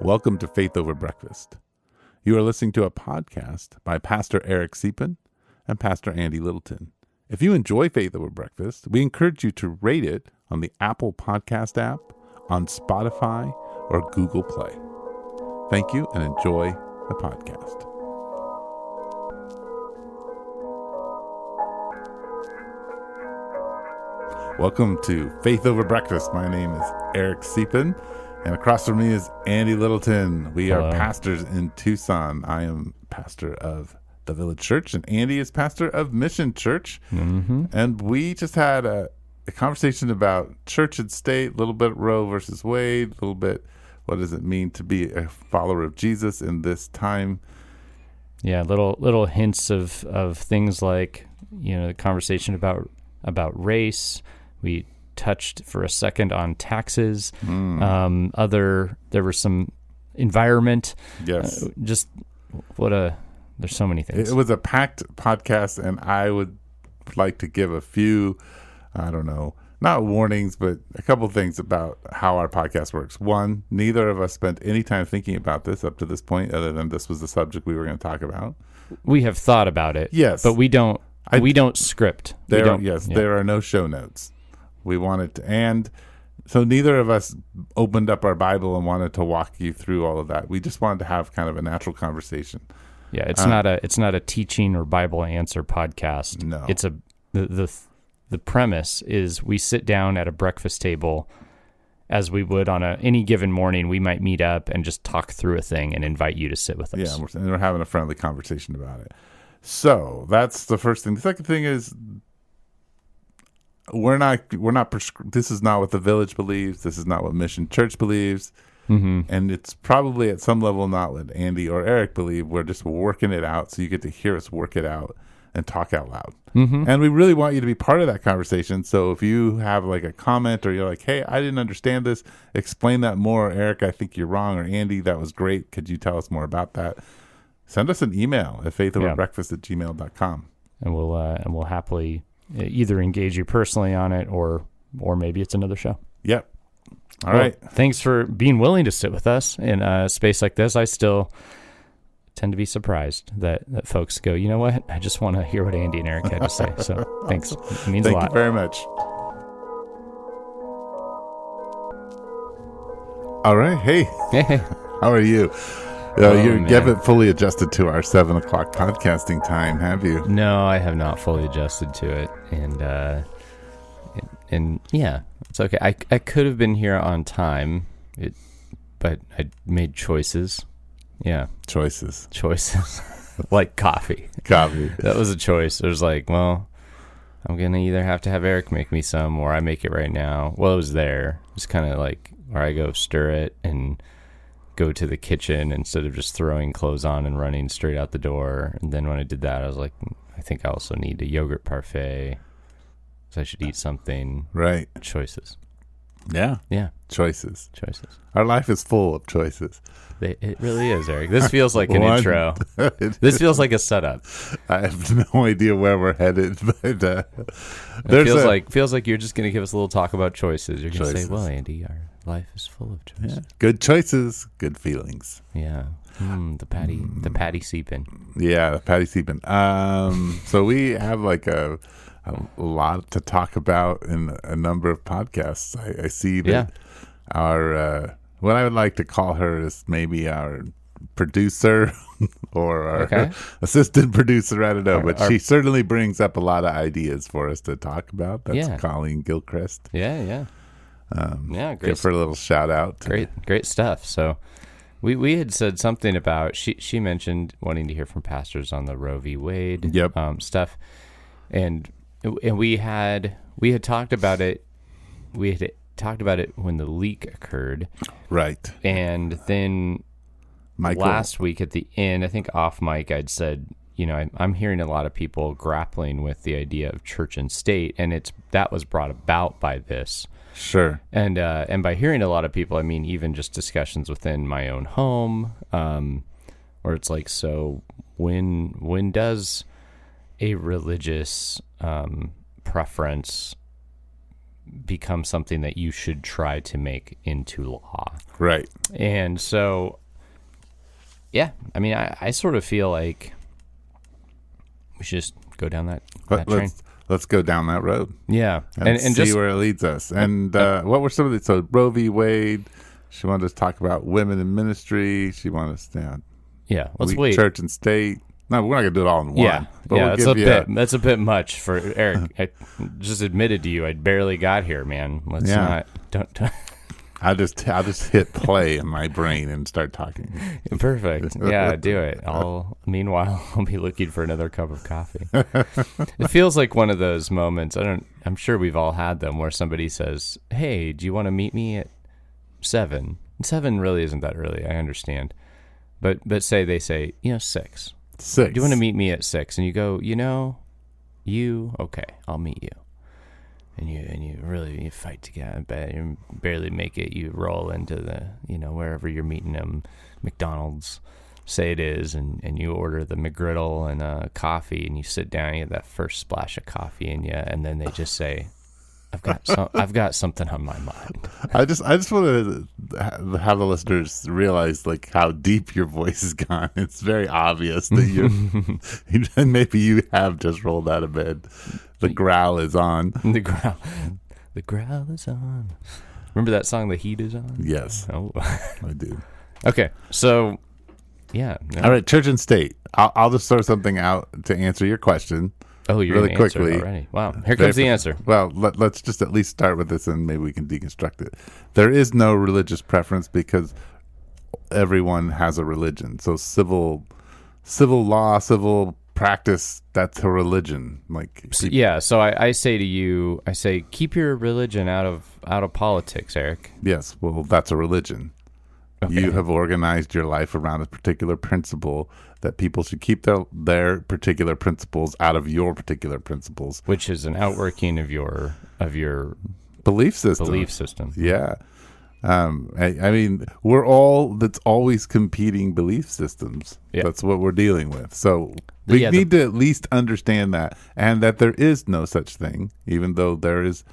Welcome to Faith Over Breakfast. You are listening to a podcast by Pastor Eric Siepen and Pastor Andy Littleton. If you enjoy Faith Over Breakfast, we encourage you to rate it on the Apple Podcast app, on Spotify, or Google Play. Thank you and enjoy the podcast. Welcome to Faith Over Breakfast. My name is Eric Siepen, and across from me is Andy Littleton. We are pastors in Tucson. I am pastor of the Village Church, and Andy is pastor of Mission Church. And we just had a conversation about church and state, a little bit Roe versus Wade, a little bit what does it mean to be a follower of Jesus in this time. Yeah, little hints of things like, the conversation about race. We touched for a second on taxes. There was some environment. Yes. There's so many things. It was a packed podcast, and I would like to give a few, not warnings, but a couple things about how our podcast works. One, neither of us spent any time thinking about this up to this point, other than this was the subject we were going to talk about. We have thought about it. Yes. But we don't script. There are no show notes. We wanted to, and so neither of us opened up our Bible and wanted to walk you through all of that. We just wanted to have kind of a natural conversation. Yeah, it's not a teaching or Bible answer podcast. No. It's the premise is we sit down at a breakfast table as we would on any given morning. We might meet up and just talk through a thing and invite you to sit with us. Yeah, and we're having a friendly conversation about it. So that's the first thing. The second thing is we're not this is not what the Village believes. This is not what Mission Church believes. And it's probably at some level not what Andy or Eric believe. We're just working it out, so you get to hear us work it out and talk out loud. And we really want you to be part of that conversation. So if you have like a comment, or you're like, hey, I didn't understand this, explain that more. Eric, I think you're wrong. Or Andy, that was great. Could you tell us more about that? Send us an email at faithoverbreakfast@gmail.com. And we'll happily either engage you personally on it, or maybe it's another show. Yep. All right. Thanks for being willing to sit with us in a space like this. I still tend to be surprised that folks go, you know what? I just want to hear what Andy and Eric had to say. So thanks. It means a lot. Thank you very much. All right. Hey. How are you? You haven't fully adjusted to our 7 o'clock podcasting time, have you? No, I have not fully adjusted to it. And yeah, it's okay. I could have been here on time, but I made choices. Yeah. Choices. Like coffee. That was a choice. It was like, well, I'm going to either have to have Eric make me some, or I make it right now. Well, it was there. It was kind of like, or I go stir it and go to the kitchen instead of just throwing clothes on and running straight out the door. And then when I did that, I was like, I think I also need a yogurt parfait. So I should eat something. Right. Choices. Yeah. Choices. Our life is full of choices. It really is, Eric. This feels like an intro. This feels like a setup. I have no idea where we're headed, but it feels like you're just going to give us a little talk about choices. You're going to say, well, Andy, our life is full of choices. Yeah. Good choices, good feelings. Yeah. The Patty Siepen. Yeah, the Patty Siepen. So we have like a lot to talk about in a number of podcasts. I see that our what I would like to call her is maybe our producer or our assistant producer. I don't know, but she certainly brings up a lot of ideas for us to talk about. That's Colleen Gilchrist. Yeah. Great. Give her a little shout out. Great stuff. So we had said something about she mentioned wanting to hear from pastors on the Roe v. Wade stuff, and we had talked about it. We had talked about it when the leak occurred, right? And then last week at the end, I think off mic, I'd said, I'm hearing a lot of people grappling with the idea of church and state, and that was brought about by this. Sure. And by hearing a lot of people, I mean even just discussions within my own home, where it's like, so when does a religious preference become something that you should try to make into law. Right. And so, yeah, I mean, I sort of feel like we should just go down that train. Let's go down that road. Yeah. And see just, where it leads us. And what were some of the, so Roe v. Wade, she wanted us to talk about women in ministry. She wanted us to, let's wait. Church and state. No, we're not going to do it all in one. Yeah, but that's a bit much for Eric. I just admitted to you I barely got here, man. Let's not. Don't. I'll just hit play in my brain and start talking. Perfect. Yeah, do it. Meanwhile, I'll be looking for another cup of coffee. It feels like one of those moments. I'm sure we've all had them where somebody says, "Hey, do you want to meet me at 7?" 7 really isn't that early. I understand, but they say 6. 6. Do you want to meet me at 6? And you go, okay, I'll meet you. And you really fight to get, but you barely make it. You roll into the, wherever you're meeting them, McDonald's, say it is, and you order the McGriddle and a coffee, and you sit down, you get that first splash of coffee in you, and then they just say, I've got something on my mind. I just want to have the listeners realize like how deep your voice has gone. It's very obvious that maybe you have just rolled out of bed. The growl is on. The growl is on. Remember that song, "The Heat Is On"? Yes. Oh, I do. Okay, so yeah. No. All right, church and state. I'll just throw something out to answer your question. Oh, you're really quickly already. Wow, here comes the answer. Well, let's just at least start with this, and maybe we can deconstruct it. There is no religious preference because everyone has a religion. So civil law, civil practice, that's a religion. So I say to you, keep your religion out of politics, Eric. Yes, well, that's a religion. Okay. You have organized your life around a particular principle that people should keep their particular principles out of your particular principles, which is an outworking of your belief system. Yeah. I mean, that's always competing belief systems. Yeah. That's what we're dealing with. So we need to at least understand that, and that there is no such thing, even though there is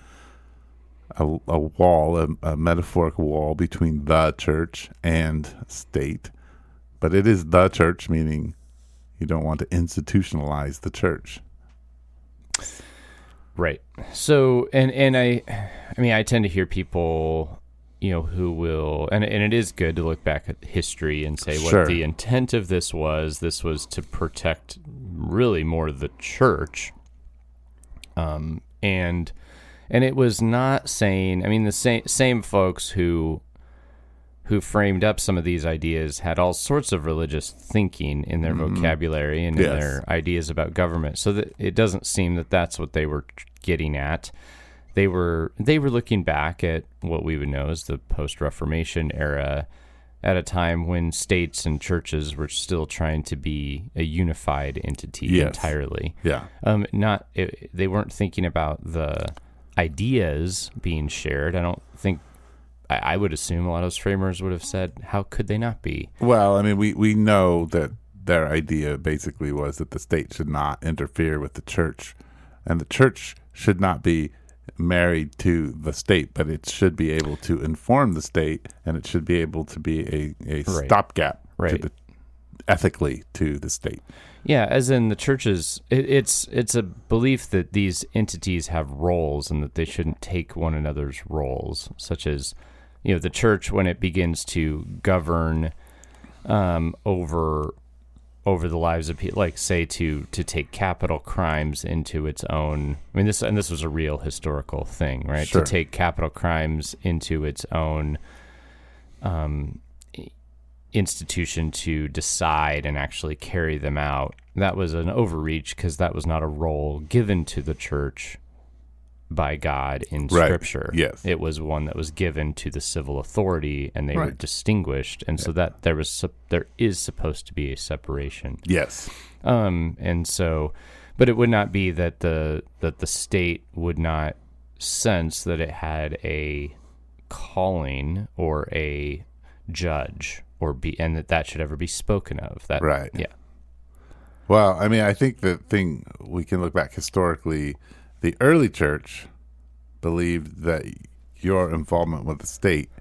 a wall, a metaphorical wall between the church and state. But it is the church, meaning you don't want to institutionalize the church. Right. So, and I tend to hear people, who will, and it is good to look back at history and say what the intent of this was. This was to protect really more the church. And it was not saying, the same folks who framed up some of these ideas had all sorts of religious thinking in their vocabulary and in their ideas about government. So that it doesn't seem that that's what they were getting at. They were looking back at what we would know as the post-Reformation era, at a time when states and churches were still trying to be a unified entity entirely. Yeah. They weren't thinking about the ideas being shared. I would assume a lot of those framers would have said, how could they not be? Well, we know that their idea basically was that the state should not interfere with the church, and the church should not be married to the state, but it should be able to inform the state, and it should be able to be a stopgap ethically to the state. Yeah, as in the churches, it's a belief that these entities have roles and that they shouldn't take one another's roles, such as, the church, when it begins to govern over the lives of people, like say to take capital crimes into its own. This was a real historical thing, right? Sure. To take capital crimes into its own institution to decide and actually carry them out. That was an overreach because that was not a role given to the church by God in Scripture. Yes. It was one that was given to the civil authority, and they were distinguished, and so that there is supposed to be a separation. Yes. And so, but it would not be that the state would not sense that it had a calling or a judge and that should ever be spoken of. Right. Yeah. Well, I think the thing we can look back historically, the early church believed that your involvement with the state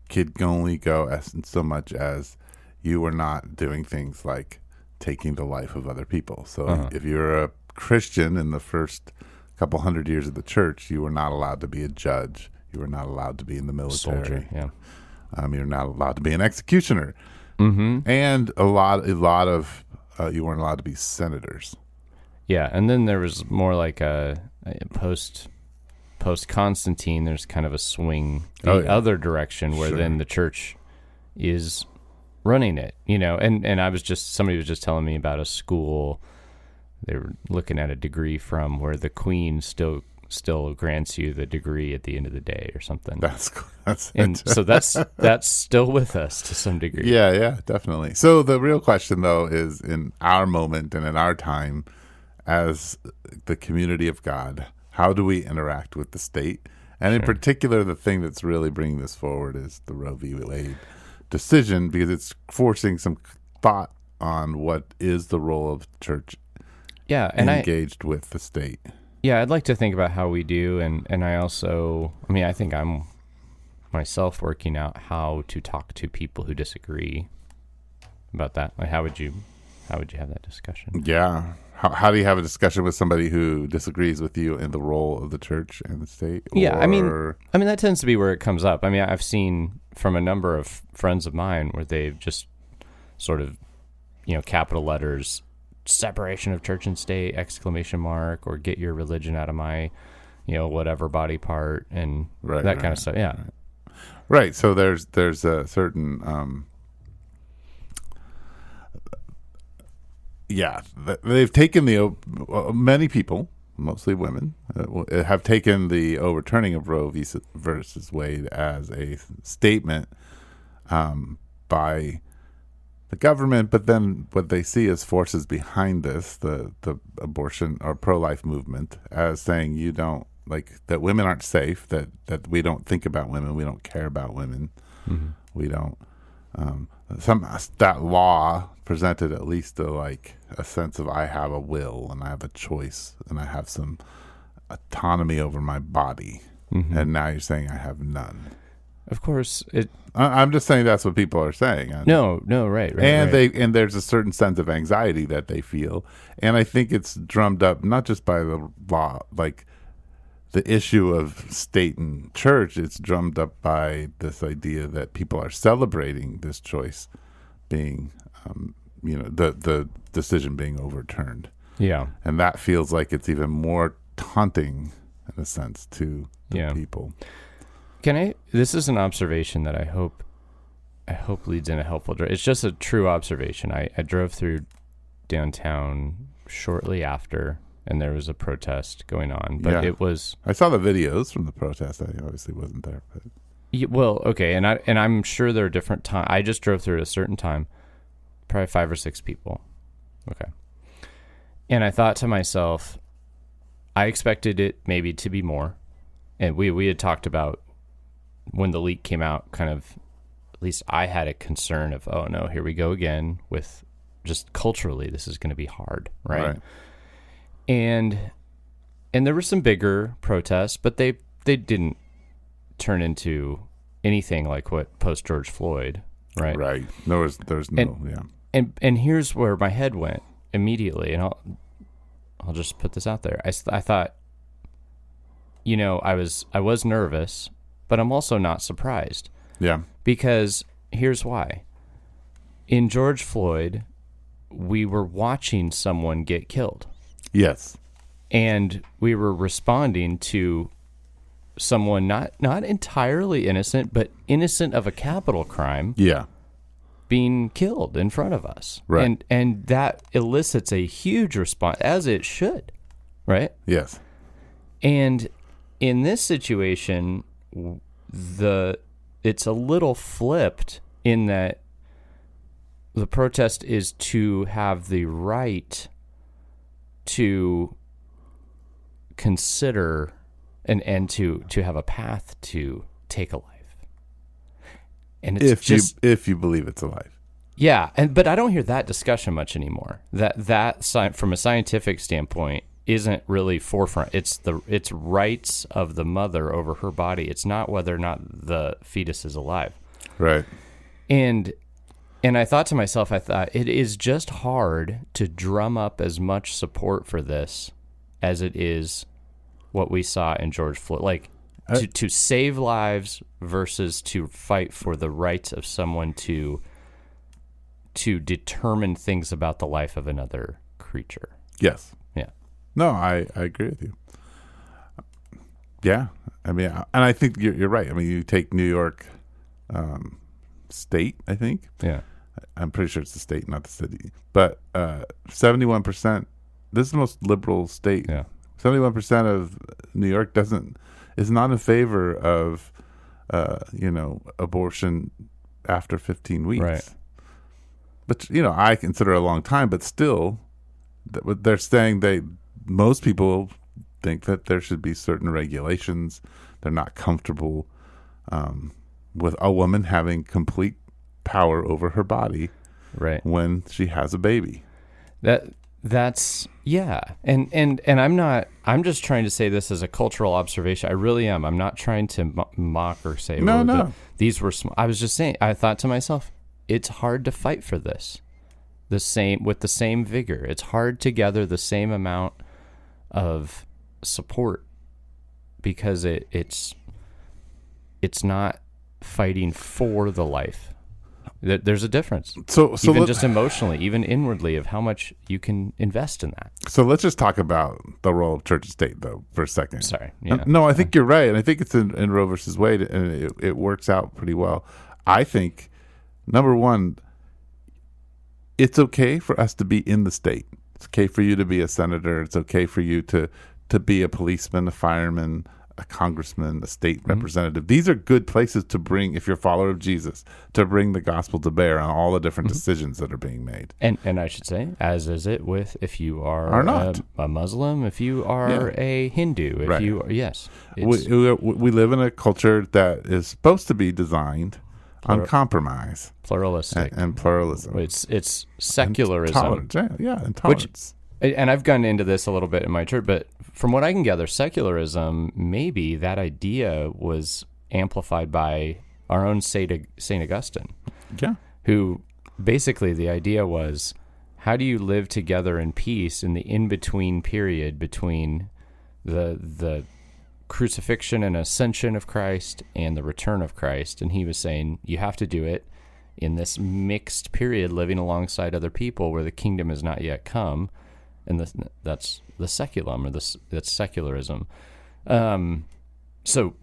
could only go as so much as you were not doing things like taking the life of other people. So if you're a Christian in the first couple hundred years of the church, you were not allowed to be a judge. You were not allowed to be in the military. Soldier, yeah. You're not allowed to be an executioner. Mm-hmm. And a lot of you weren't allowed to be senators. Yeah, and then there was more like a post Constantine. There's kind of a swing the other direction where then the church is running it, And somebody was just telling me about a school. They were looking at a degree from where the queen still grants you the degree at the end of the day or something. That's and so that's still with us to some degree. Yeah, definitely. So the real question though is, in our moment and in our time as the community of God, how do we interact with the state? And in particular, the thing that's really bringing this forward is the Roe v. Wade decision, because it's forcing some thought on what is the role of the church engaged with the state. Yeah, I'd like to think about how we do, and I also, I think I'm myself working out how to talk to people who disagree about that. Like, how would you have that discussion? Yeah. How do you have a discussion with somebody who disagrees with you in the role of the church and the state? Yeah, I mean that tends to be where it comes up. I've seen from a number of friends of mine where they've just sort of, capital letters, separation of church and state, ! Or get your religion out of my, whatever body part, and that kind of stuff. Yeah. Right. So there's a certain, they've taken many people, mostly women, have taken the overturning of Roe versus Wade as a statement by the government, but then what they see as forces behind this, the abortion or pro-life movement, as saying you don't that women aren't safe, that we don't think about women, we don't care about women, we don't. That law presented at least a sense of, I have a will and I have a choice and I have some autonomy over my body, and now you're saying I have none. Of course, I'm just saying that's what people are saying. No, right. And there's a certain sense of anxiety that they feel, and I think it's drummed up not just by the law, the issue of state and church. It's drummed up by this idea that people are celebrating this choice being, the decision being overturned. Yeah, and that feels like it's even more taunting in a sense to the people. This is an observation that I hope leads in a helpful direction. It's just a true observation. I drove through downtown shortly after, and there was a protest going on. But it was... I saw the videos from the protest. I obviously wasn't there. But. Well, okay, and I'm sure there are different times. I just drove through at a certain time, probably 5 or 6 people. Okay. And I thought to myself, I expected it maybe to be more. And we had talked about, when the leak came out, kind of, at least I had a concern of, oh no, here we go again with just culturally, this is going to be hard, right? And there were some bigger protests, but they didn't turn into anything like what post George Floyd, right? Right. There's no. And here's where my head went immediately, and I'll just put this out there. I thought, I was nervous, but I'm also not surprised. Yeah. Because here's why. In George Floyd, we were watching someone get killed. Yes. And we were responding to someone not entirely innocent, but innocent of a capital crime. Yeah. Being killed in front of us. Right. And that elicits a huge response, as it should. Right? Yes. And in this situation, it's a little flipped in that the protest is to have the right to consider and to have a path to take a life. And it's if you believe it's a life. Yeah, but I don't hear that discussion much anymore. That from a scientific standpoint, isn't really forefront. It's rights of the mother over her body. It's not whether or not the fetus is alive. Right. And I thought to myself, it is just hard to drum up as much support for this as it is what we saw in George Floyd. Like, to save lives versus to fight for the rights of someone to determine things about the life of another creature. Yes. Yeah. No, I agree with you. Yeah. I mean, and I think you're right. I mean, you take New York State, I think. Yeah. I'm pretty sure it's the state, not the city. But 71%, this is the most liberal state. Yeah. 71% of New York is not in favor of, abortion after 15 weeks. Right. But, I consider it a long time, but still, they're saying most people think that there should be certain regulations. They're not comfortable with a woman having complete power over her body right when she has a baby. That's yeah. And I'm just trying to say this as a cultural observation. I really am. I'm not trying to mock or say no. These were I was just saying, I thought to myself, it's hard to fight for this with the same vigor. It's hard to gather the same amount of support because it's not fighting for the life. There's a difference. So even just emotionally, even inwardly, of how much you can invest in that. So let's just talk about the role of church and state, though, for a second. Sorry. Yeah. No, I think you're right, and I think it's in Roe versus Wade, and it works out pretty well. I think, number one, it's okay for us to be in the state. It's okay for you to be a senator. It's okay for you to be a policeman, a fireman, a congressman, a state representative. These are good places to bring, if you're a follower of Jesus, to bring the gospel to bear on all the different decisions that are being made. And I should say, as is it with if you are not a Muslim, if you are a Hindu, if you are, yes. We live in a culture that is supposed to be designed on compromise. Pluralistic. And pluralism. It's secularism. And tolerance. Yeah, and tolerance. And I've gone into this a little bit in my church, but from what I can gather, secularism, maybe that idea was amplified by our own Saint Augustine. Yeah. Who basically the idea was, how do you live together in peace in the in-between period between the crucifixion and ascension of Christ and the return of Christ? And he was saying, you have to do it in this mixed period, living alongside other people where the kingdom has not yet come. And that's the seculum, or that's secularism. So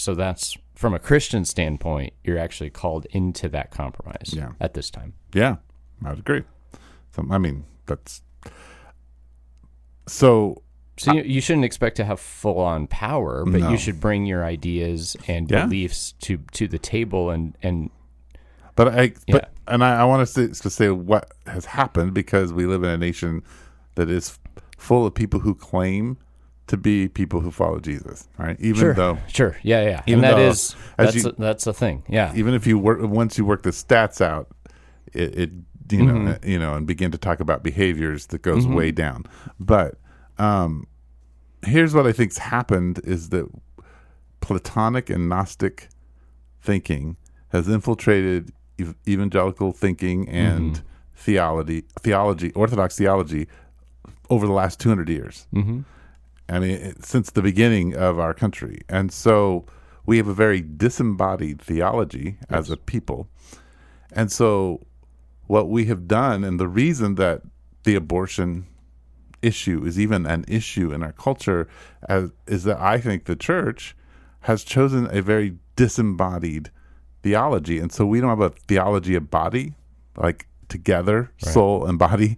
that's, from a Christian standpoint, you're actually called into that compromise at this time. Yeah, I would agree. So, I mean, that's... So you shouldn't expect to have full-on power, but you should bring your ideas and beliefs to the table and I want to say what has happened, because we live in a nation that is full of people who claim to be people who follow Jesus, right? Even though, and that's a thing, Even if once you work the stats out, it and begin to talk about behaviors that goes way down. But here's what I think's happened is that Platonic and Gnostic thinking has infiltrated evangelical thinking and theology, Orthodox theology, over the last 200 years. I mean, since the beginning of our country. And so we have a very disembodied theology as a people. And so what we have done, and the reason that the abortion issue is even an issue in our culture, is that I think the church has chosen a very disembodied theology. And so we don't have a theology of body, like together, soul and body,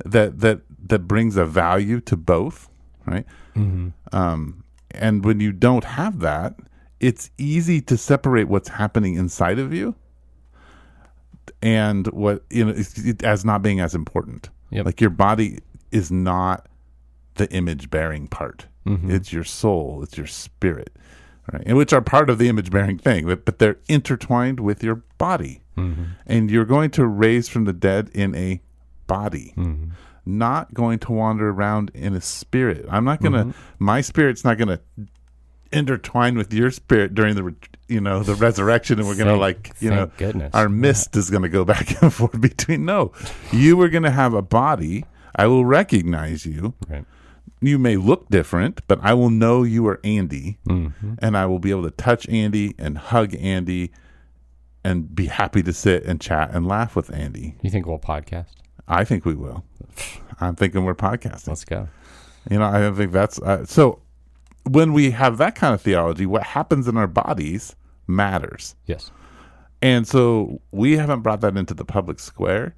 that brings a value to both, right? And when you don't have that, it's easy to separate what's happening inside of you and what as not being as important. Like your body is not the image bearing part. It's your soul, it's your spirit, right? And which are part of the image bearing thing, but they're intertwined with your body. And you're going to raise from the dead in a body. not going to wander around in a spirit. I'm not going to, my spirit's not going to intertwine with your spirit during the resurrection, and we're going to goodness. Our mist is going to go back and forth between. No, you are going to have a body. I will recognize you. Right. You may look different, but I will know you are Andy, and I will be able to touch Andy and hug Andy and be happy to sit and chat and laugh with Andy. You think we'll podcast? I think we will. I'm thinking we're podcasting. Let's go. I think that's so. When we have that kind of theology, what happens in our bodies matters. Yes. And so we haven't brought that into the public square.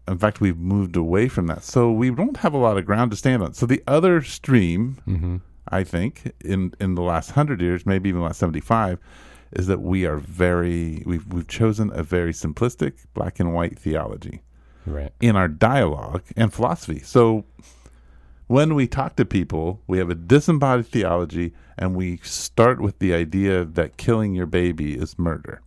In fact, we've moved away from that. So we don't have a lot of ground to stand on. So the other stream, I think, in the last 100 years, maybe even the last 75, is that we've chosen a very simplistic black and white theology in our dialogue and philosophy. So when we talk to people, we have a disembodied theology, and we start with the idea that killing your baby is murder.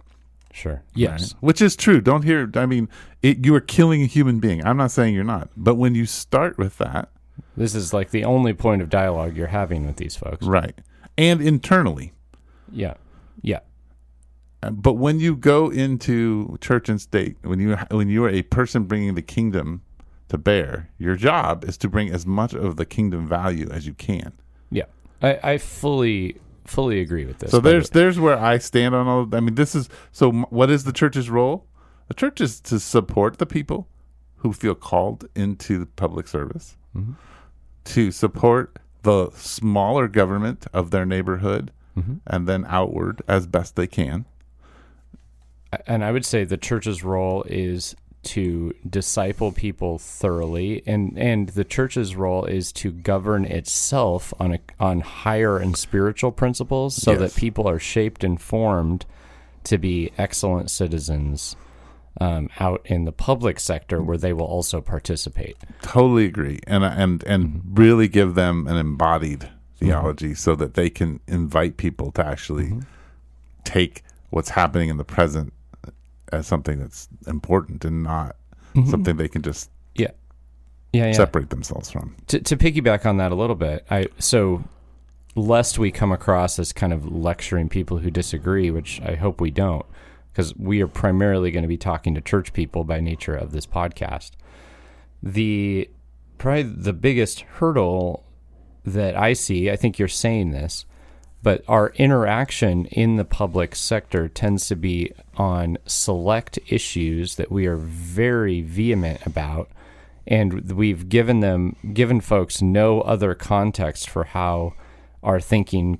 Sure. Yes. Right? Which is true. Don't hear. I mean, you are killing a human being. I'm not saying you're not. But when you start with that. This is like the only point of dialogue you're having with these folks. Right. And internally. Yeah. Yeah. But when you go into church and state, when you are a person bringing the kingdom to bear, your job is to bring as much of the kingdom value as you can. Yeah. I fully agree with this. So there's where I stand on all. I mean, what is the church's role? The church is to support the people who feel called into public service, to support the smaller government of their neighborhood, and then outward as best they can. And I would say the church's role is to disciple people thoroughly, and the church's role is to govern itself on higher and spiritual principles, so that people are shaped and formed to be excellent citizens out in the public sector, where they will also participate. Totally agree, and really give them an embodied theology, so that they can invite people to actually take what's happening in the present as something that's important, and not something they can just separate themselves from. To piggyback on that a little bit, so lest we come across as kind of lecturing people who disagree, which I hope we don't, because we are primarily going to be talking to church people by nature of this podcast. Probably the biggest hurdle that I see, I think you're saying this, but our interaction in the public sector tends to be on select issues that we are very vehement about, and we've given folks no other context for how our thinking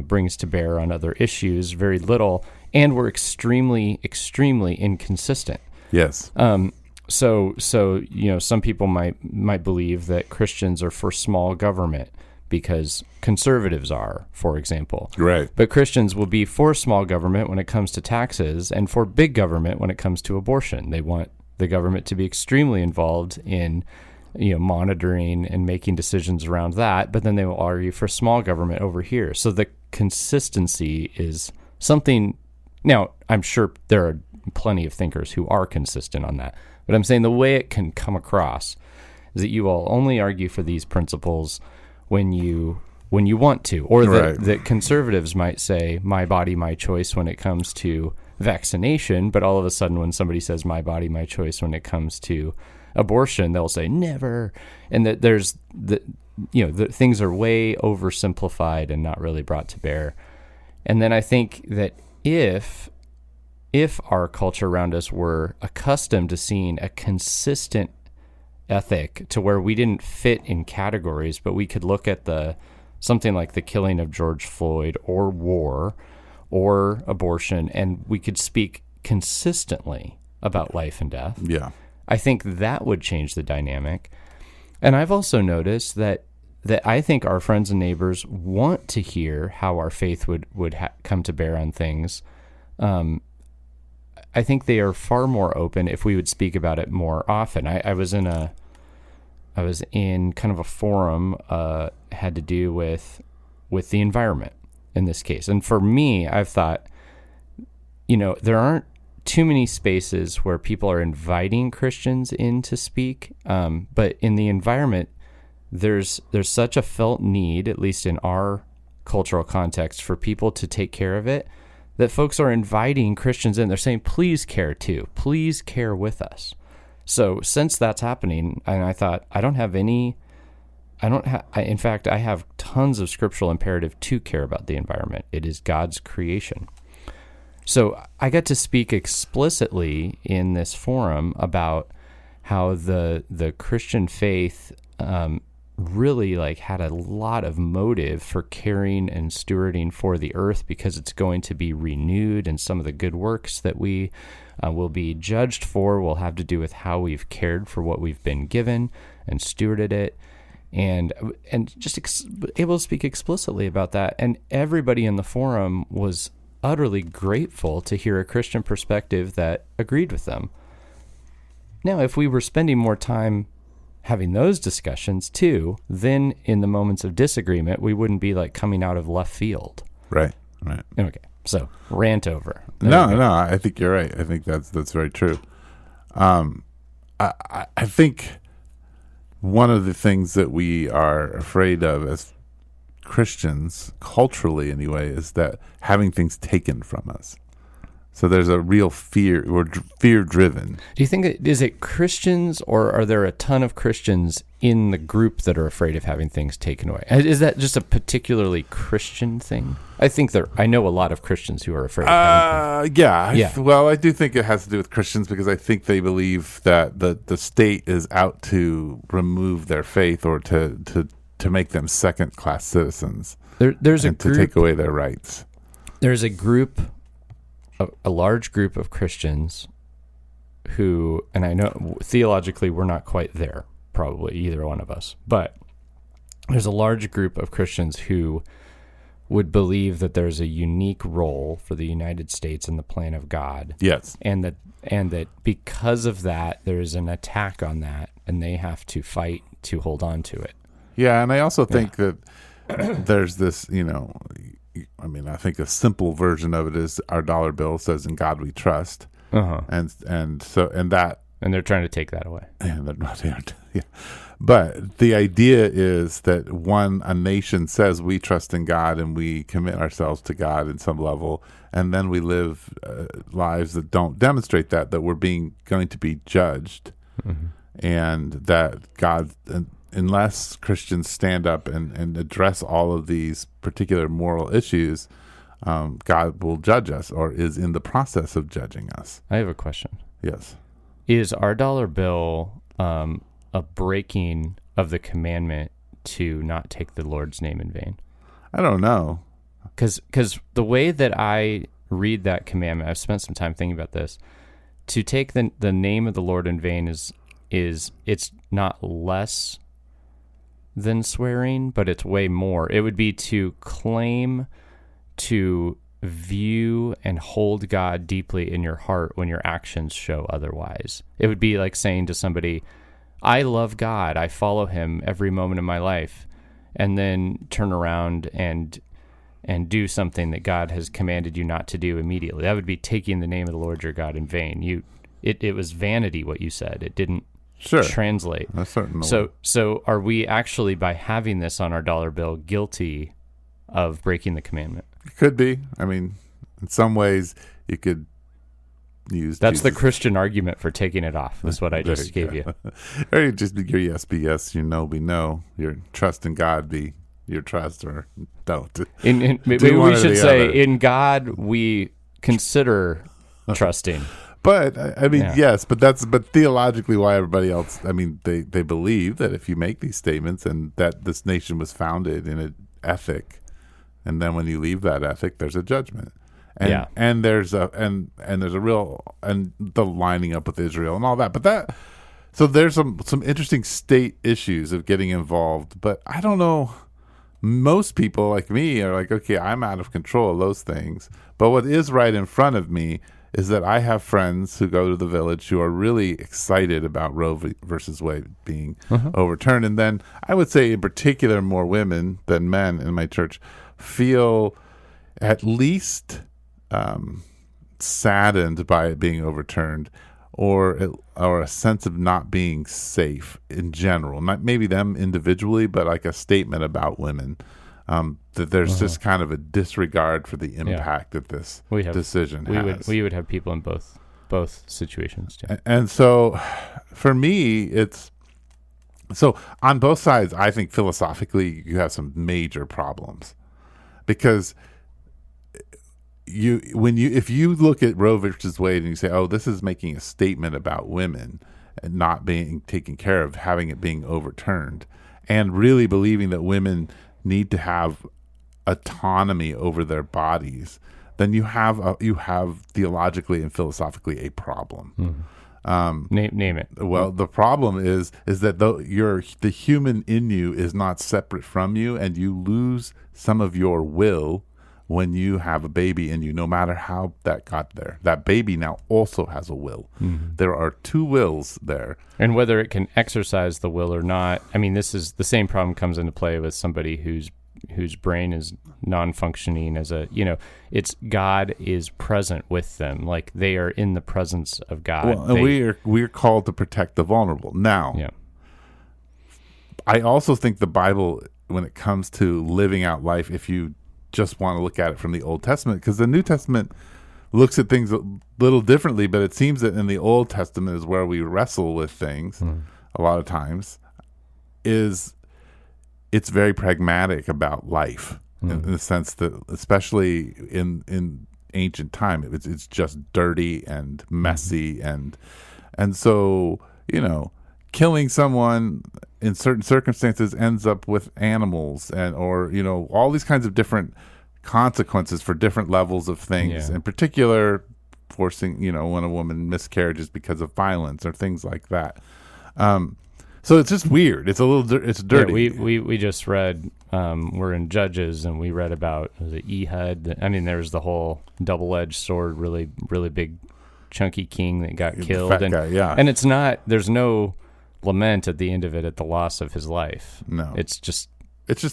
brings to bear on other issues, very little, and we're extremely, extremely inconsistent. Yes. So some people might believe that Christians are for small government because conservatives are, for example. Right. But Christians will be for small government when it comes to taxes, and for big government when it comes to abortion. They want the government to be extremely involved in monitoring and making decisions around that, but then they will argue for small government over here. So the consistency is something. Now, I'm sure there are plenty of thinkers who are consistent on that, but I'm saying the way it can come across is that you will only argue for these principles when you want to, or that conservatives might say my body, my choice when it comes to vaccination, but all of a sudden when somebody says my body, my choice when it comes to abortion, they'll say never, and that there's the things are way oversimplified and not really brought to bear. And then I think that if our culture around us were accustomed to seeing a consistent ethic to where we didn't fit in categories, but we could look at something like the killing of George Floyd or war or abortion, and we could speak consistently about life and death. Yeah. I think that would change the dynamic. And I've also noticed that I think our friends and neighbors want to hear how our faith would come to bear on things. I think they are far more open if we would speak about it more often. I was in kind of a forum had to do with the environment in this case. And for me, I've thought, there aren't too many spaces where people are inviting Christians in to speak, but in the environment, there's such a felt need, at least in our cultural context, for people to take care of it, that folks are inviting Christians in. They're saying, please care too. Please care with us. So since that's happening, and I thought, in fact, I have tons of scriptural imperative to care about the environment. It is God's creation. So I got to speak explicitly in this forum about how the Christian faith really had a lot of motive for caring and stewarding for the earth, because it's going to be renewed, and some of the good works that we will be judged for will have to do with how we've cared for what we've been given and stewarded it, and just able to speak explicitly about that. And everybody in the forum was utterly grateful to hear a Christian perspective that agreed with them. Now, if we were spending more time having those discussions too, then in the moments of disagreement, we wouldn't be coming out of left field. Right. Okay. So rant over. No, I think you're right. I think that's very true. I think one of the things that we are afraid of as Christians, culturally anyway, is that having things taken from us. So there's a real fear. We're fear-driven. Do you think is it Christians, or are there a ton of Christians in the group that are afraid of having things taken away? Is that just a particularly Christian thing? I know a lot of Christians who are afraid of having things. Yeah. Well, I do think it has to do with Christians, because I think they believe that the state is out to remove their faith, or to make them second-class citizens. There's a group, to take away their rights. There's a group, a large group of Christians who, and I know theologically we're not quite there, probably either one of us, but there's a large group of Christians who would believe that there's a unique role for the United States in the plan of God. Yes. And that because of that, there's an attack on that, and they have to fight to hold on to it. Yeah, and I also think that there's this, I think a simple version of it is our dollar bill says, "In God we trust," and they're trying to take that away. And they're not, yeah. But the idea is that a nation says we trust in God and we commit ourselves to God in some level, and then we live lives that don't demonstrate that we're going to be judged, and that God. Unless Christians stand up and address all of these particular moral issues, God will judge us, or is in the process of judging us. I have a question. Yes. Is our dollar bill a breaking of the commandment to not take the Lord's name in vain? I don't know. Because the way that I read that commandment, I've spent some time thinking about this, to take the name of the Lord in vain is it's not less than swearing, but it's way more. It would be to claim, to view, and hold God deeply in your heart when your actions show otherwise. It would be like saying to somebody, I love God, I follow him every moment of my life, and then turn around and do something that God has commanded you not to do immediately. That would be taking the name of the Lord your God in vain. It was vanity what you said. It didn't translate. That's certainly. So are we actually, by having this on our dollar bill, guilty of breaking the commandment? It could be. I mean, in some ways, you could use. That's Jesus. the Christian argument for taking it off. That's what I just gave you. Or you just be your yes be yes, your no be no. Your trust in God be your trust, or don't. Maybe we should say, in God we consider trusting. But I mean, yes, but theologically, why everybody else? I mean, they believe that if you make these statements and that this nation was founded in an ethic, and then when you leave that ethic, there's a judgment, and there's a real, and the lining up with Israel and all that. But so there's some interesting state issues of getting involved. But I don't know. Most people like me are like, okay, I'm out of control of those things. But what is right in front of me is that I have friends who go to the Village who are really excited about Roe versus Wade being overturned. And then I would say in particular more women than men in my church feel at least saddened by it being overturned, or a sense of not being safe in general. Not maybe them individually, but like a statement about women. That there's just kind of a disregard for the impact that this decision has. We would have people in both situations too. And so for me, it's so on both sides. I think philosophically you have some major problems, because if you look at Roe versus Wade and you say, oh, this is making a statement about women and not being taken care of, having it being overturned, and really believing that women need to have autonomy over their bodies, then you have theologically and philosophically a problem. Name it. Well, the problem is that the human in you is not separate from you, and you lose some of your will when you have a baby in you, no matter how that got there. That baby now also has a will. There are two wills there. And whether it can exercise the will or not, I mean, this is the same problem comes into play with somebody whose brain is non-functioning it's God is present with them. Like, they are in the presence of God. Well, and we're called to protect the vulnerable. Now, I also think the Bible, when it comes to living out life, if you just want to look at it from the Old Testament, because the New Testament looks at things a little differently, but it seems that in the Old Testament is where we wrestle with things a lot of times, it's very pragmatic about life in the sense that, especially in ancient time, it's just dirty and messy, and so, killing someone in certain circumstances ends up with animals or all these kinds of different consequences for different levels of things. In particular, forcing when a woman miscarriages because of violence or things like that. So it's just weird. It's it's dirty. Yeah, we just read. We're in Judges, and we read about Ehud. I mean, there's the whole double-edged sword, really really big, chunky king that got killed, fat guy, and it's not. There's no lament at the end of it at the loss of his life. No, it's just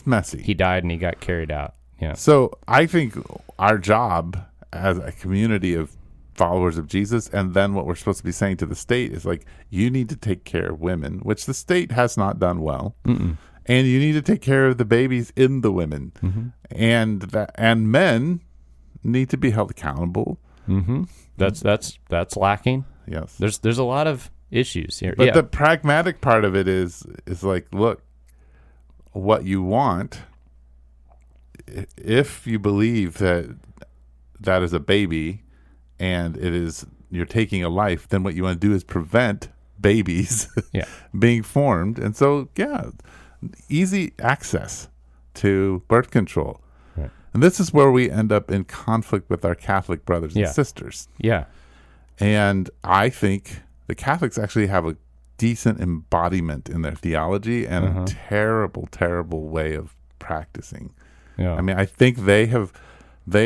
messy. He died and he got carried out. Yeah. So I think our job as a community of followers of Jesus, and then what we're supposed to be saying to the state is like, you need to take care of women, which the state has not done well, and you need to take care of the babies in the women, and men need to be held accountable. That's lacking. Yes, there's a lot of issues here. But the pragmatic part of it is like, look, what you want, if you believe that is a baby and you're taking a life, then what you want to do is prevent babies being formed. And so, easy access to birth control. Right. And this is where we end up in conflict with our Catholic brothers and sisters. Yeah. And I think the Catholics actually have a decent embodiment in their theology and a terrible, terrible way of practicing. Yeah. I mean, I think they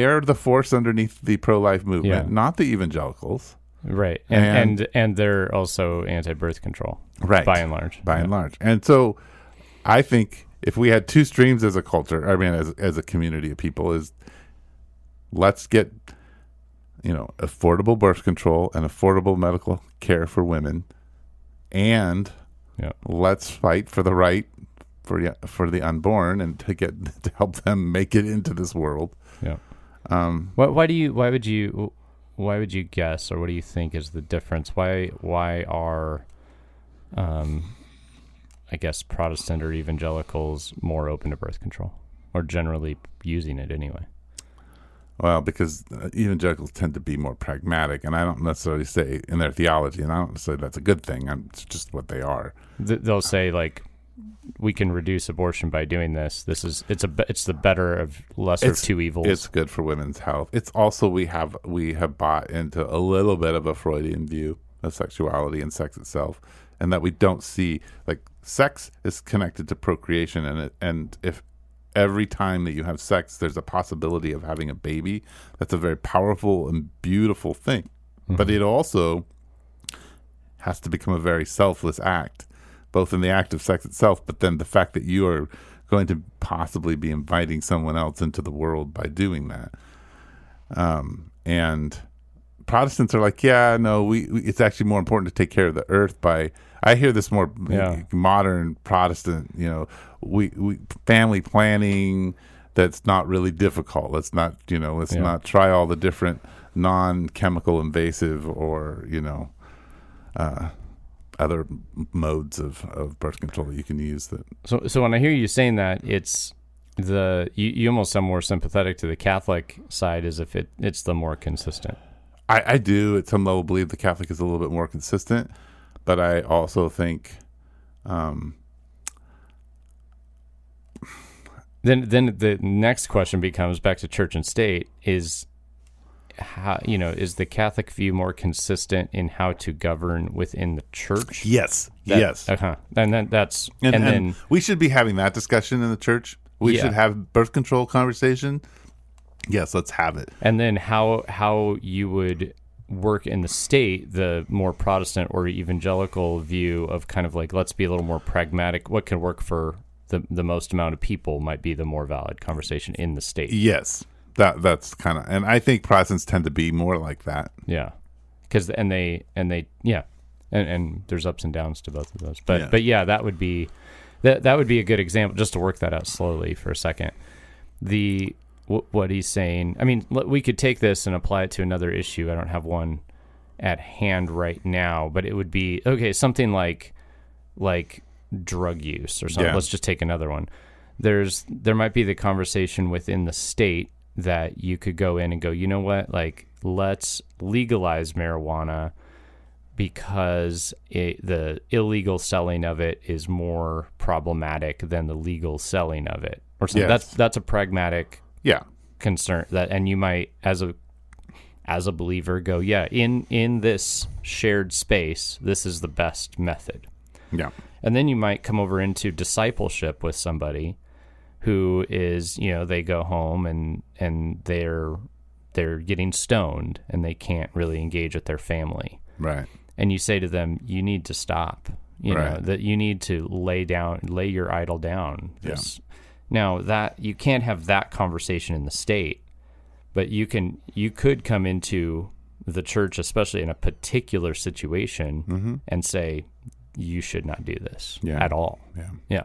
are the force underneath the pro-life movement, not the evangelicals. Right. And they're also anti-birth control. Right. By and large. By and large. And so I think if we had two streams as a culture, as a community of people, is let's get affordable birth control and affordable medical care for women, and let's fight for the right for the unborn and to help them make it into this world. Yeah. Why would you guess, or what do you think is the difference? Why are I guess Protestant or evangelicals more open to birth control, or generally using it anyway? Well, because evangelicals tend to be more pragmatic, and I don't necessarily say in their theology, and I don't say that's a good thing. It's just what they are. They'll say, like, we can reduce abortion by doing this. It's the better of lesser of two evils. It's good for women's health. It's also we have bought into a little bit of a Freudian view of sexuality and sex itself, and that we don't see, like, sex is connected to procreation, and if every time that you have sex, there's a possibility of having a baby. That's a very powerful and beautiful thing. Mm-hmm. But it also has to become a very selfless act, both in the act of sex itself, but then the fact that you are going to possibly be inviting someone else into the world by doing that. And Protestants are like, yeah, no, we it's actually more important to take care of the earth by. I hear this more modern Protestant, we family planning. That's not really difficult. Let's not, not try all the different non-chemical invasive or, other modes of birth control that you can use. That. So when I hear you saying that, it's you almost sound more sympathetic to the Catholic side, as if it's the more consistent. I do at some level believe the Catholic is a little bit more consistent, but I also think. Then the next question becomes, back to church and state, is how, is the Catholic view more consistent in how to govern within the church? Yes. Yes. And then that's and we should be having that discussion in the church. We should have birth control conversation. Yes, let's have it. And then how you would work in the state, the more Protestant or evangelical view of kind of like, let's be a little more pragmatic. What can work for the most amount of people might be the more valid conversation in the state. Yes, that's kind of, and I think Protestants tend to be more like that. Yeah, because and there's ups and downs to both of those. But that would be that would be a good example, just to work that out slowly for a second. What he's saying. I mean, we could take this and apply it to another issue. I don't have one at hand right now, but it would be something like drug use or something. Yeah. Let's just take another one. There might be the conversation within the state that you could go in and go, you know what, like, let's legalize marijuana because the illegal selling of it is more problematic than the legal selling of it, or something. Yes. That's a pragmatic concern, and you might as a believer go, in this shared space, this is the best method. Yeah. And then you might come over into discipleship with somebody who is, they go home and they're getting stoned and they can't really engage with their family. Right. And you say to them, you need to stop. You know, that you need to lay your idol down. Now that you can't have that conversation in the state, but you could come into the church, especially in a particular situation, and say, you should not do this at all. Yeah.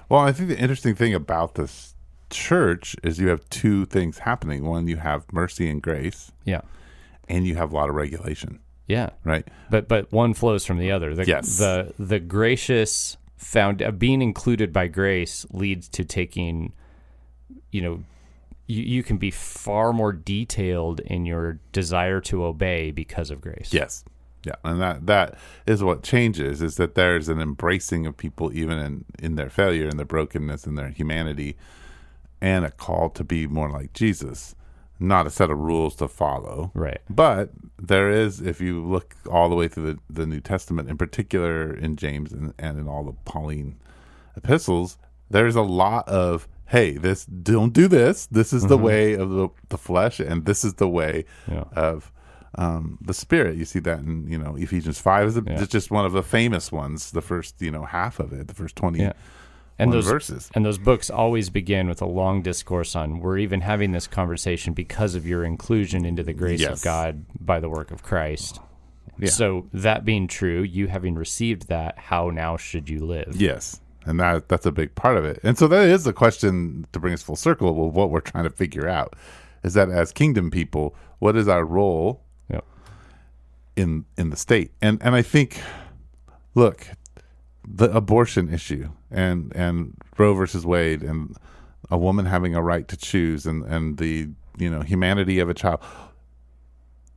Well, I think the interesting thing about this church is you have two things happening. One, you have mercy and grace. Yeah. And you have a lot of regulation. Yeah. Right. But one flows from the other. The gracious being included by grace leads to taking, you can be far more detailed in your desire to obey because of grace. Yes. Yeah, and that is what changes, is that there's an embracing of people even in their failure and their brokenness and their humanity, and a call to be more like Jesus, not a set of rules to follow. Right. But there is, if you look all the way through the New Testament, in particular in James and in all the Pauline epistles, there's a lot of, hey, don't do this. This is the way of the flesh, and this is the way of the Spirit. You see that in Ephesians 5 is just one of the famous ones. The first half of it, the first 20 verses. And those books always begin with a long discourse on, we're even having this conversation because of your inclusion into the grace of God by the work of Christ. Yeah. So that being true, you having received that, how now should you live? Yes. And that's a big part of it. And so that is the question, to bring us full circle, of what we're trying to figure out, is that as kingdom people, what is our role in the state? And I think, look, the abortion issue and Roe versus Wade and a woman having a right to choose and the humanity of a child,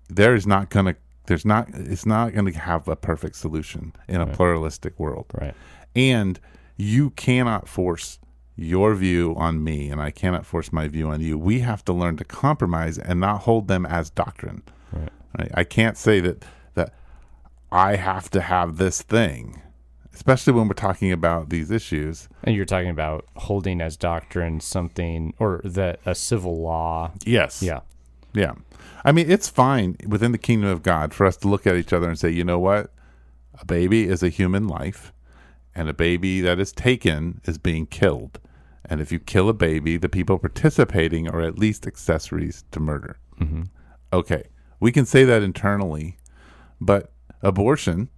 it's not going to have a perfect solution in a pluralistic world. Right. And you cannot force your view on me, and I cannot force my view on you. We have to learn to compromise and not hold them as doctrine. Right. I can't say that I have to have this thing, especially when we're talking about these issues. And you're talking about holding as doctrine something, or a civil law. Yes. Yeah. Yeah. I mean, it's fine within the kingdom of God for us to look at each other and say, you know what? A baby is a human life, and a baby that is taken is being killed. And if you kill a baby, the people participating are at least accessories to murder. Mm-hmm. Okay. We can say that internally, but abortion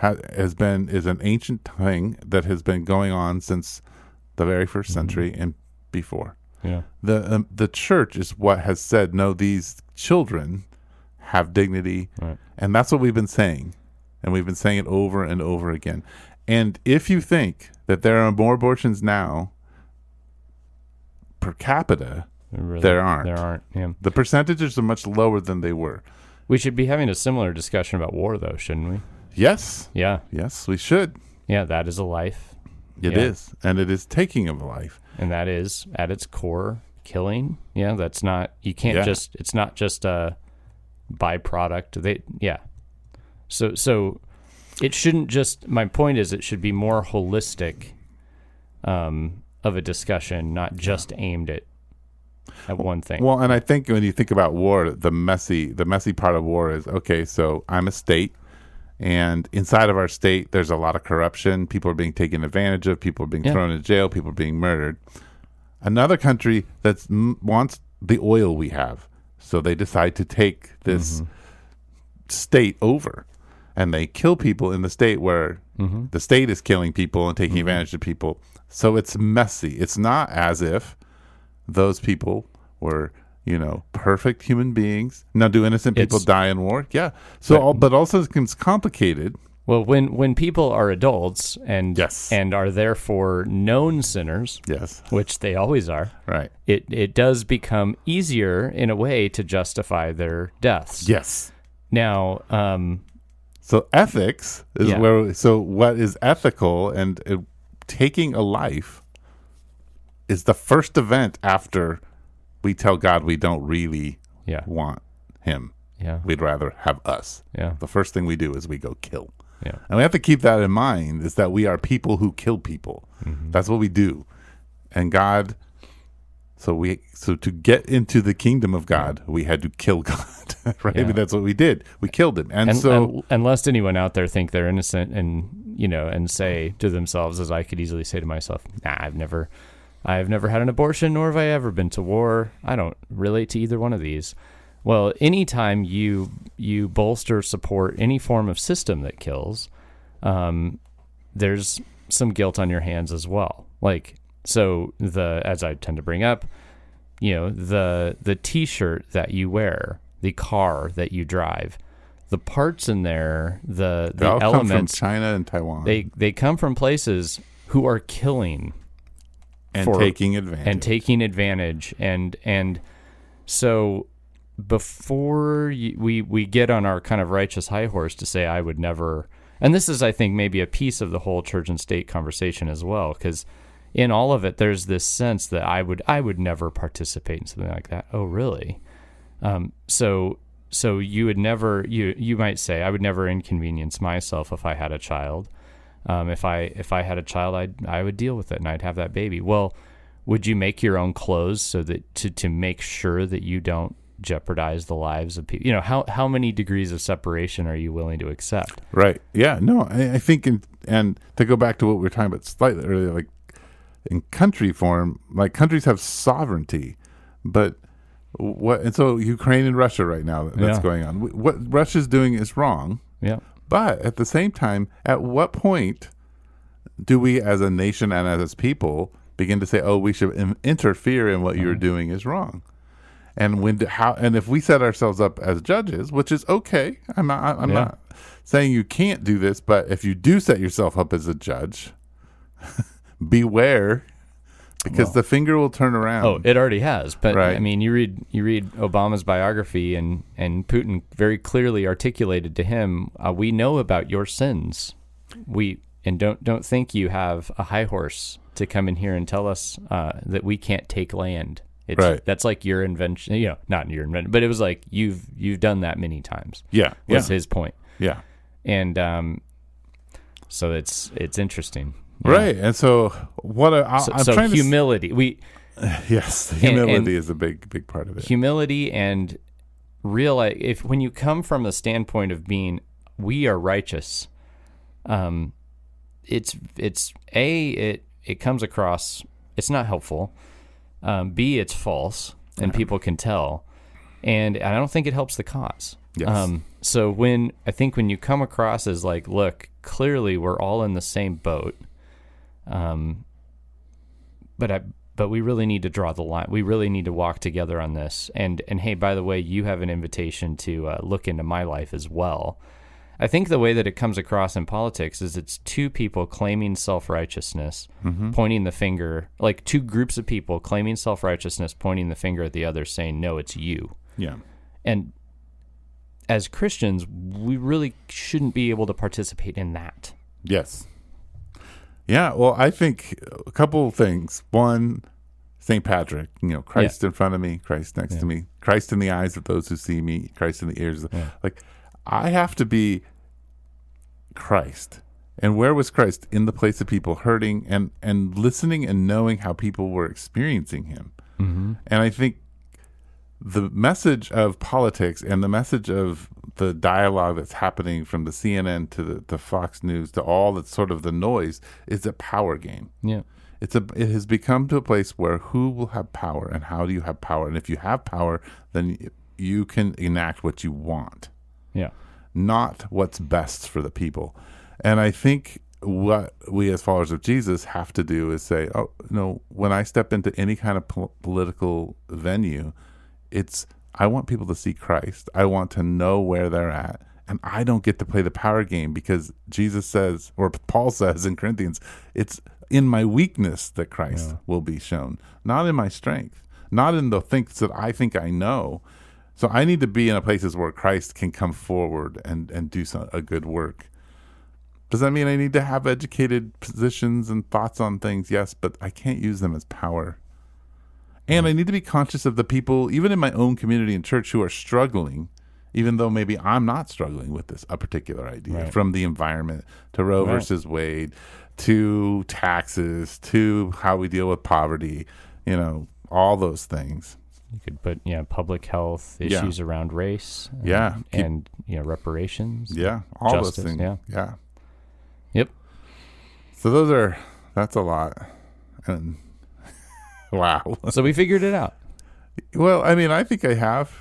is an ancient thing that has been going on since the very first century and before. Yeah. The church is what has said, no, these children have dignity, right. And that's what we've been saying, and we've been saying it over and over again. And if you think that there are more abortions now per capita, there aren't. There aren't. Yeah. The percentages are much lower than they were. We should be having a similar discussion about war, though, shouldn't we? Yes. Yeah. Yes, we should. Yeah, that is a life. It is, and it is taking of a life. And that is, at its core, killing. Yeah, that's not, you can't just, it's not just a byproduct. So it shouldn't just, my point is it should be more holistic of a discussion, not just aimed at one thing. Well, and I think when you think about war, the messy part of war is, okay, so I'm a state, and inside of our state, there's a lot of corruption. People are being taken advantage of. People are being thrown in jail. People are being murdered. Another country that wants the oil we have, so they decide to take this state over, and they kill people in the state where the state is killing people and taking advantage of people. So it's messy. It's not as if those people were, perfect human beings. Now, do innocent people die in war? Yeah. So, but also it's complicated. Well, when people are adults and are therefore known sinners, which they always are, right? It does become easier in a way to justify their deaths. Yes. Now, so ethics is where. So what is ethical and taking a life is the first event after we tell God we don't really want him. Yeah. We'd rather have us. Yeah. The first thing we do is we go kill. Yeah. And we have to keep that in mind, is that we are people who kill people. That's what we do. And God, so to get into the kingdom of God, we had to kill God. Right? Yeah. That's what we did. We killed him. And lest anyone out there think they're innocent and say to themselves, as I could easily say to myself, nah, I've never had an abortion, nor have I ever been to war. I don't relate to either one of these. Well, anytime you bolster, support any form of system that kills, there's some guilt on your hands as well. Like, so as I tend to bring up, the T-shirt that you wear, the car that you drive, the parts in there, the elements come from China and Taiwan. They come from places who are killing and taking advantage. And so before we get on our kind of righteous high horse to say I would never, and this is, I think, maybe a piece of the whole church and state conversation as well, because in all of it there's this sense that I would never participate in something like that. Oh, really? So you would never, you might say, I would never inconvenience myself if I had a child. If I had a child, I would deal with it and I'd have that baby. Well, would you make your own clothes so that to make sure that you don't jeopardize the lives of people? How many degrees of separation are you willing to accept? Right. Yeah. No, I think, and to go back to what we were talking about slightly earlier, like in country form, like countries have sovereignty, but and so Ukraine and Russia right now, that's going on. What Russia's doing is wrong. Yeah. But at the same time, at what point do we as a nation and as people begin to say, oh, we should interfere in what you're doing is wrong? And and if we set ourselves up as judges, which is okay, I'm not saying you can't do this, but if you do set yourself up as a judge, beware, because the finger will turn around. Oh, it already has. But right. I mean, you read Obama's biography, and Putin very clearly articulated to him, we know about your sins. Don't think you have a high horse to come in here and tell us that we can't take land. That's like your invention, not your invention, but it was like you've done that many times. Yeah, was his point. Yeah, and so it's interesting. Right, and so I'm trying humility. Yes, humility is a big part of it. Humility and realize when you come from a standpoint of being, we are righteous. It comes across. It's not helpful. B, it's false, and people can tell. And I don't think it helps the cause. Yes. So when you come across as like, look, clearly we're all in the same boat, but we really need to draw the line. We really need to walk together on this. And hey, by the way, you have an invitation to look into my life as well. I think the way that it comes across in politics is it's two people claiming self-righteousness, pointing the finger, like two groups of people claiming self-righteousness, pointing the finger at the other, saying, no, it's you. Yeah. And as Christians, we really shouldn't be able to participate in that. Yes. Yeah, well, I think a couple of things. One, St. Patrick, Christ in front of me, Christ next to me, Christ in the eyes of those who see me, Christ in the ears. Like, I have to be Christ. And where was Christ? In the place of people hurting and listening and knowing how people were experiencing him. And I think the message of politics and the message of the dialogue that's happening from the CNN to the Fox News to all that's sort of the noise is a power game. Yeah. It has become to a place where who will have power and how do you have power? And if you have power, then you can enact what you want. Yeah. Not what's best for the people. And I think what we as followers of Jesus have to do is say, oh, no, when I step into any kind of political venue, I want people to see Christ. I want to know where they're at. And I don't get to play the power game because Jesus says, or Paul says in Corinthians, it's in my weakness that Christ will be shown, not in my strength, not in the things that I think I know. So I need to be in places where Christ can come forward and do a good work. Does that mean I need to have educated positions and thoughts on things? Yes, but I can't use them as power. And I need to be conscious of the people, even in my own community and church, who are struggling, even though maybe I'm not struggling with a particular idea, from the environment to Roe versus Wade, to taxes, to how we deal with poverty, all those things. You could put, public health issues around race. And reparations. Yeah, all justice, those things. Yeah. Yep. So that's a lot. And wow. So we figured it out. Well, I mean, I think I have.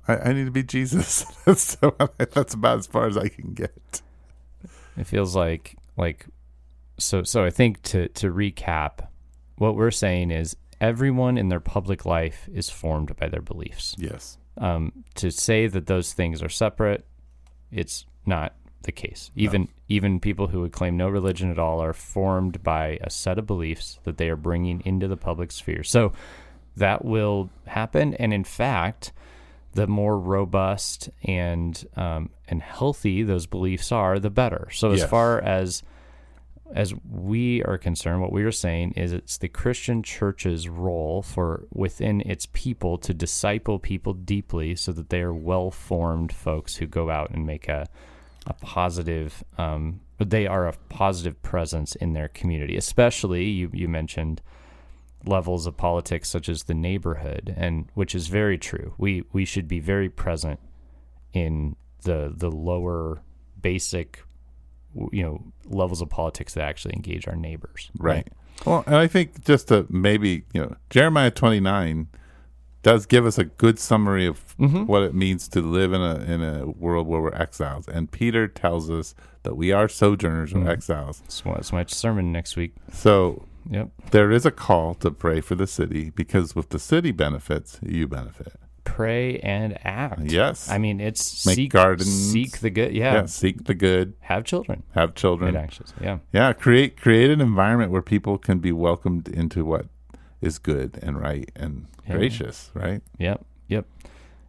I need to be Jesus. That's about as far as I can get. It feels like so I think to recap, what we're saying is everyone in their public life is formed by their beliefs. Yes. To say that those things are separate, it's not the case. Even people who would claim no religion at all are formed by a set of beliefs that they are bringing into the public sphere. So that will happen, and in fact, the more robust and healthy those beliefs are, the better. So as far as we are concerned, what we are saying is it's the Christian church's role for within its people to disciple people deeply so that they are well-formed folks who go out and make a positive, they are a positive presence in their community. Especially, you mentioned levels of politics such as the neighborhood, and which is very true. We should be very present in the lower basic, levels of politics that actually engage our neighbors. Right. Well, and I think just to maybe, Jeremiah 29 does give us a good summary of what it means to live in a world where we're exiles. And Peter tells us that we are sojourners or exiles. That's my sermon next week. So there is a call to pray for the city, because with the city benefits, you benefit. Pray and act. Yes. I mean, it's make gardens. Seek the good. Yeah, seek the good. Have children. Good actions. Yeah. Yeah, create an environment where people can be welcomed into what is good and right and gracious, right? Yep.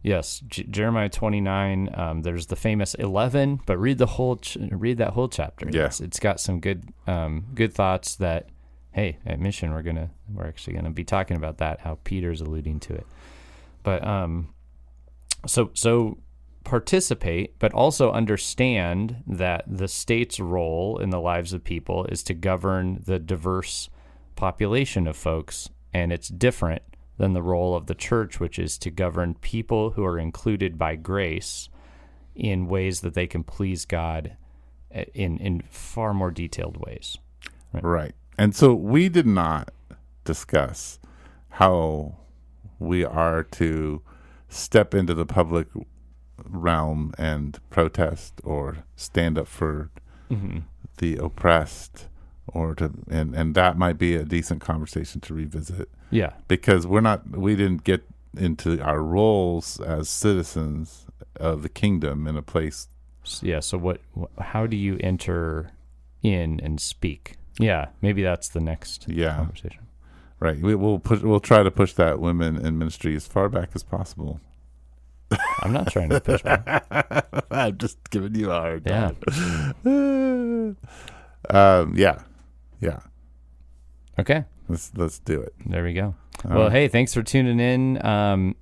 Yes, Jeremiah 29. There's the famous 11, but read that whole chapter. Yes, it's got some good thoughts that, hey, at Mission we're actually gonna be talking about that, how Peter's alluding to it. But so participate, but also understand that the state's role in the lives of people is to govern the diverse population of folks, and it's different than the role of the church, which is to govern people who are included by grace in ways that they can please God in far more detailed ways. Right. And so we did not discuss how we are to step into the public realm and protest or stand up for the oppressed, and that might be a decent conversation to revisit. Yeah, because we didn't get into our roles as citizens of the kingdom in a place. Yeah. So how do you enter in and speak? Yeah, maybe that's the next conversation. Right. We'll try to push that women in ministry as far back as possible. I'm not trying to push back. I'm just giving you a hard time. Yeah. Okay. Let's do it. There we go. Well, hey, thanks for tuning in.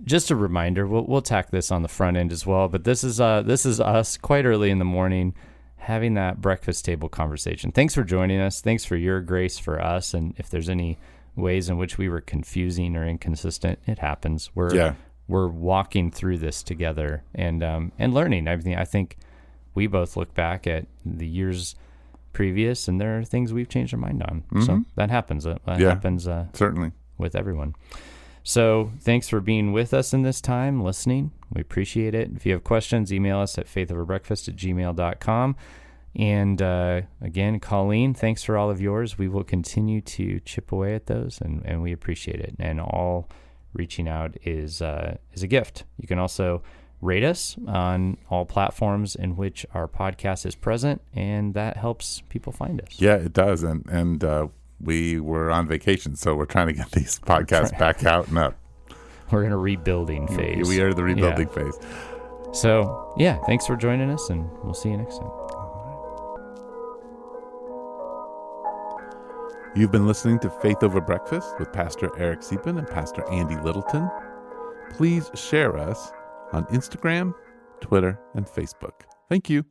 Just a reminder, we'll tack this on the front end as well, but this is us quite early in the morning having that breakfast table conversation. Thanks for joining us. Thanks for your grace for us. And if there's any ways in which we were confusing or inconsistent, it happens. We're walking through this together and learning everything. I think we both look back at the years previous, and there are things we've changed our mind on. So that happens. That happens certainly with everyone. So thanks for being with us in this time, listening. We appreciate it. If you have questions, email us at faithoverbreakfast@gmail.com. And again, Colleen, thanks for all of yours. We will continue to chip away at those, and we appreciate it. And all reaching out is a gift. You can also rate us on all platforms in which our podcast is present, and that helps people find us. Yeah, it does. And we were on vacation, so we're trying to get these podcasts back out and up. We're in a rebuilding phase. We are in the rebuilding phase. So, thanks for joining us, and we'll see you next time. You've been listening to Faith Over Breakfast with Pastor Eric Siepen and Pastor Andy Littleton. Please share us on Instagram, Twitter, and Facebook. Thank you.